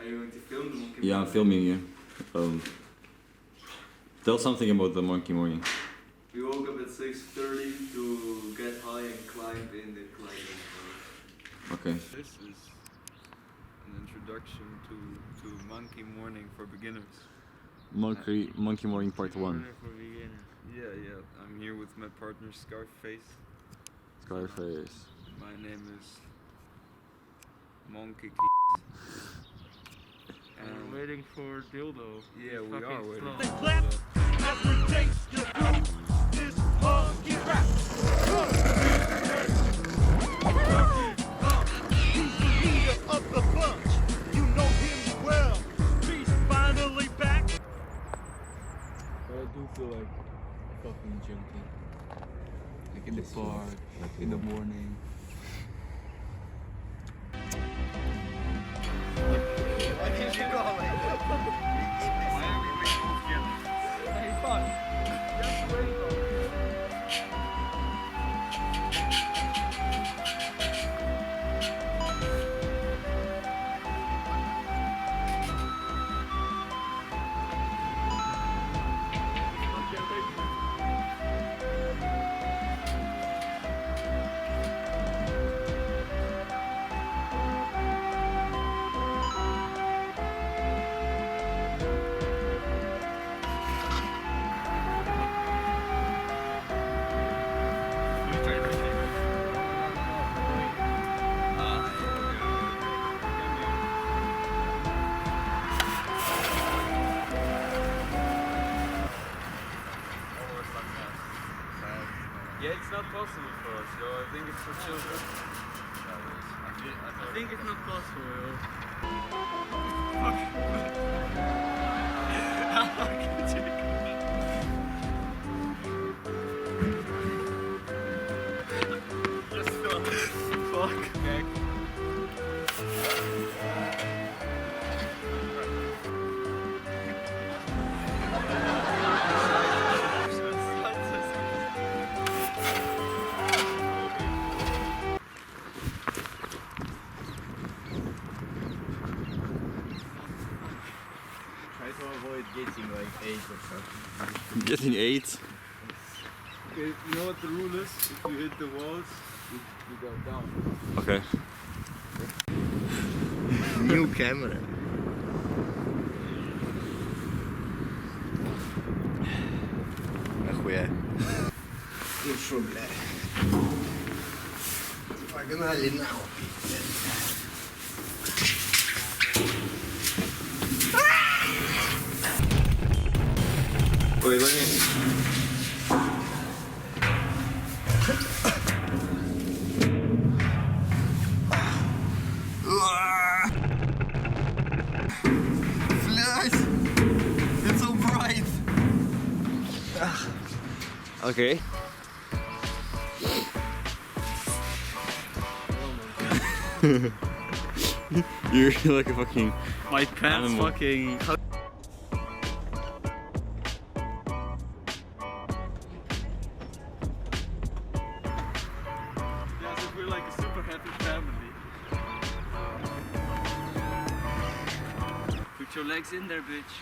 you going to film the monkey? Yeah, I'm filming you. Tell something about the monkey morning. We woke up at 6:30 to get high and climb in the climbing tower. Okay. This is an introduction to monkey morning for beginners. Monkey morning part 1. Yeah. I'm here with my partner Scarface. Scarface. My name is Monkey. And we're waiting for Dildo. Yeah, we are waiting. They clap every day. Your group is monkey rap. He's the leader of the bunch. You know him well. He's finally back. But I do feel like a fucking junkie. Like in the park, like in the morning. Why did you go away? Hey, fun. Just wait on. Yeah, it's not possible for us, yo. I think it's for children. I think it's not possible, yo. Fuck. Okay. Try to avoid getting like 8 or something. Getting 8? Okay, you know what the rule is? If you hit the walls, you go down. Okay. New camera. Нахуя? Ну шо, бля? Погнали нахуй. Ой, Лони. Блядь! It's so bright! Okay. You're like a fucking My pants animal. fucking. Yeah, so we're like a super happy family. Put your legs in there, bitch.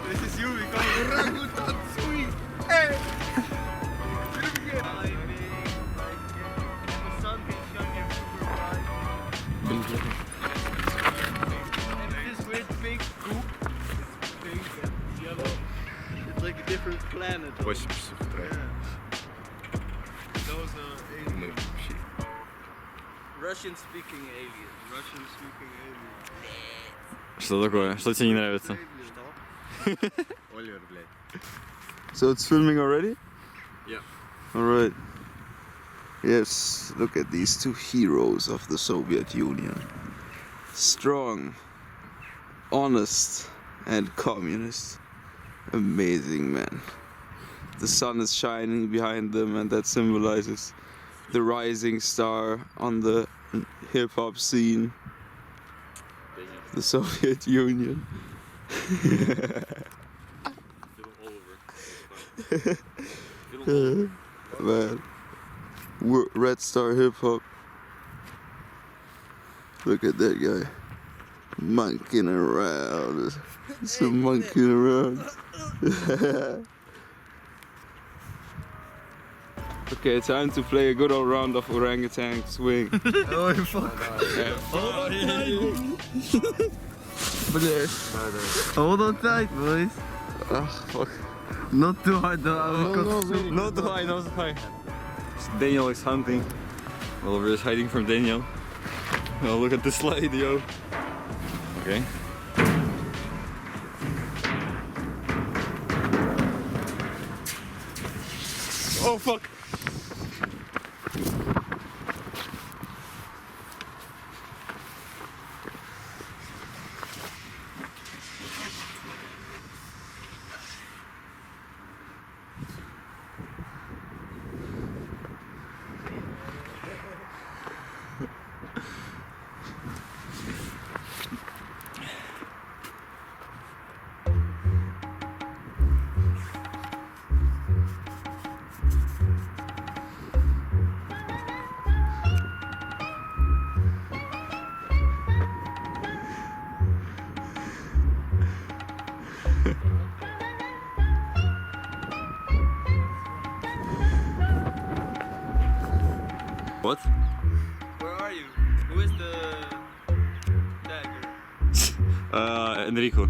This is you, we got orangutan sweet. Hey! Do it again. The sun can shine here super bright. And this weird big goop is pink and yellow. It's like a different planet. Очень психотравма. Those are Мы вообще. Russian speaking alien. Russian speaking alien. Что такое? Что тебе не нравится? Оливер, блядь. So it's filming already? Yeah. Alright. Yes, look at these two heroes of the Soviet Union. Strong, honest, and communist. Amazing, man. The sun is shining behind them, and that symbolizes the rising star on the hip-hop scene. The Soviet Union. Film all over. Film Man. Red Star Hip Hop. Look at that guy. Monkeying around. Some monkeying around. Okay, time to play a good old round of orangutan swing. Oh, fuck. Hold on tight, boys. Ah, fuck. Not too hard though. Not too high, not too high. Daniel is hunting. Oliver is hiding from Daniel. Oh, look at the slide, yo. Okay. Oh, fuck. What? Where are you? Who is the dagger? Enrico.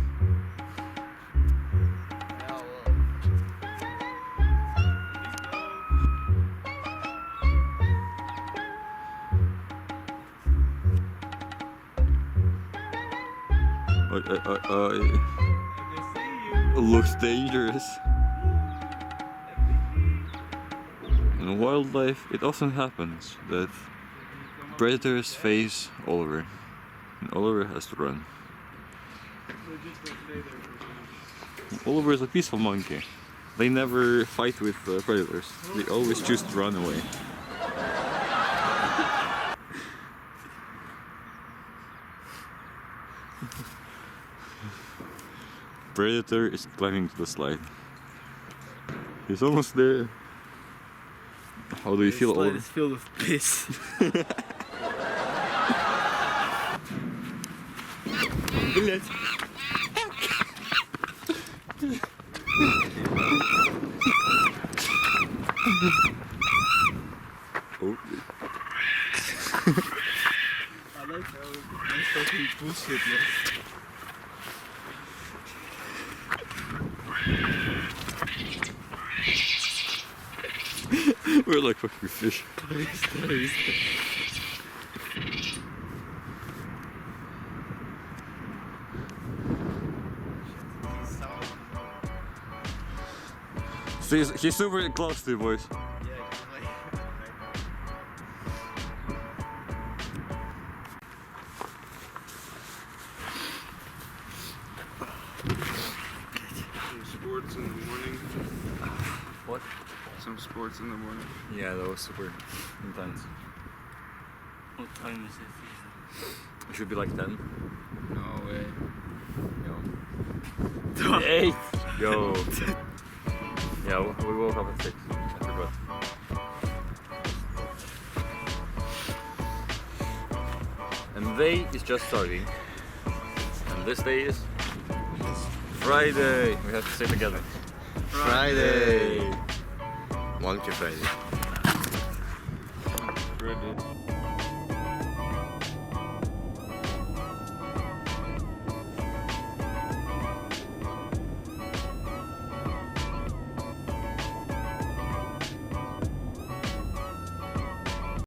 Looks dangerous. In wildlife, it often happens that predators face Oliver, and Oliver has to run. Oliver is a peaceful monkey. They never fight with predators. They always choose to run away. Predator is climbing to the slide. He's almost there. How do you feel, Slide Oliver? is filled with piss. Oh. I like how it's fucking bullshit, man. We're like fucking fish. So he's super close to you, boys. Some sports in the morning. What? Some sports in the morning. Yeah, that was super intense. What time is it? It should be like 10. No way. Yo. 8! Yo. Yeah, we woke up at 6. I forgot. And the day is just starting. And this day is Friday. We have to say it together. Friday. Monkey Friday. Friday.